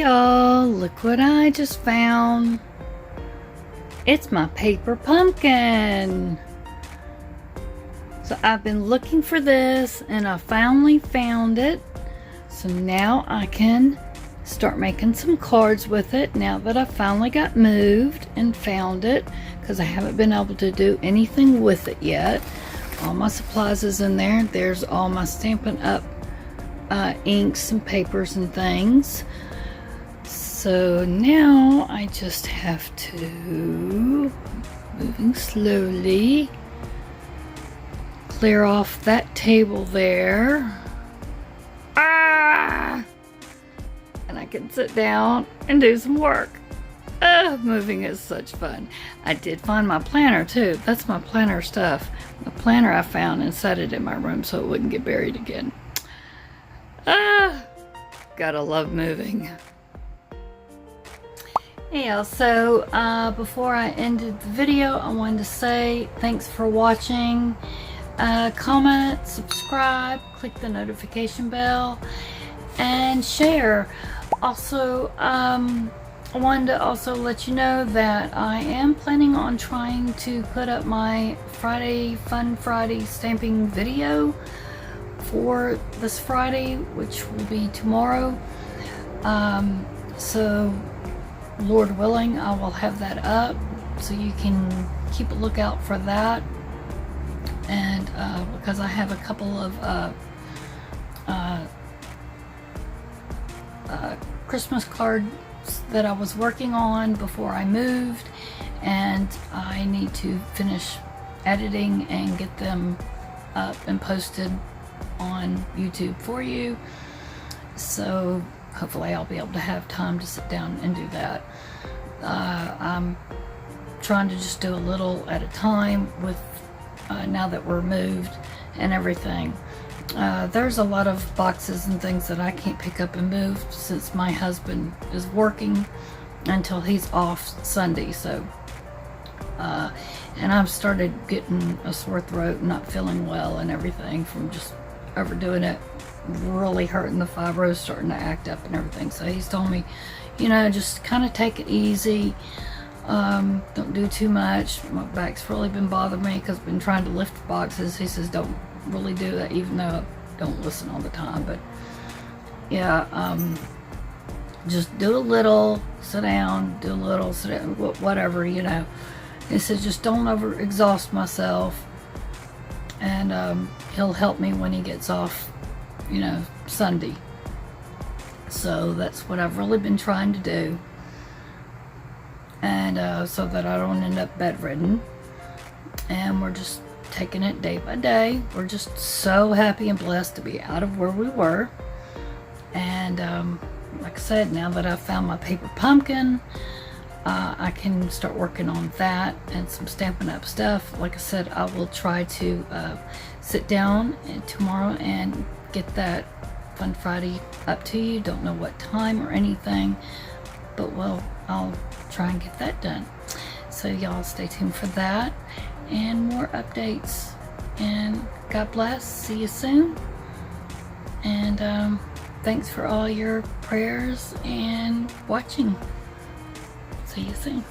y'all, look what I just found. It's my paper pumpkin. So I've been looking for this and I finally found it. So now I can start making some cards with it now that I finally got moved and found it, because I haven't been able to do anything with it yet. All my supplies is in there. There's all my Stampin' Up inks and papers and things. So now I just have to, moving slowly, clear off that table there. And I can sit down and do some work. Moving is such fun. I did find my planner too. That's my planner stuff. The planner I found and set it in my room so it wouldn't get buried again. Gotta love moving. Hey y'all, so before I ended the video, I wanted to say thanks for watching. Comment, subscribe, click the notification bell, and share. Also, I wanted to also let you know that I am planning on trying to put up my Fun Friday stamping video for this Friday, which will be tomorrow. So Lord willing, I will have that up, so you can keep a lookout for that. And because I have a couple of Christmas cards that I was working on before I moved, and I need to finish editing and get them up and posted on YouTube for you. So hopefully I'll be able to have time to sit down and do that. I'm trying to just do a little at a time with now that we're moved and everything. There's a lot of boxes and things that I can't pick up and move since my husband is working until he's off Sunday. So and I've started getting a sore throat and not feeling well and everything from just overdoing it, really hurting. The fibros starting to act up and everything. So he's told me, you know, just kind of take it easy. Don't do too much. My back's really been bothering me because I've been trying to lift boxes. He says don't really do that, even though I don't listen all the time. But yeah, just do a little, sit down, do a little, sit down, whatever, you know. He says just don't over exhaust myself, and he'll help me when he gets off, you know, Sunday. So that's what I've really been trying to do, and so that I don't end up bedridden. And we're just taking it day by day. We're just so happy and blessed to be out of where we were. And like I said, now that I've found my paper pumpkin, I can start working on that and some Stampin' Up stuff. Like I said, I will try to sit down tomorrow and get that Fun Friday up to you. Don't know what time or anything, but well, I'll try and get that done. So y'all stay tuned for that and more updates. And God bless. See you soon. And thanks for all your prayers and watching. See you soon.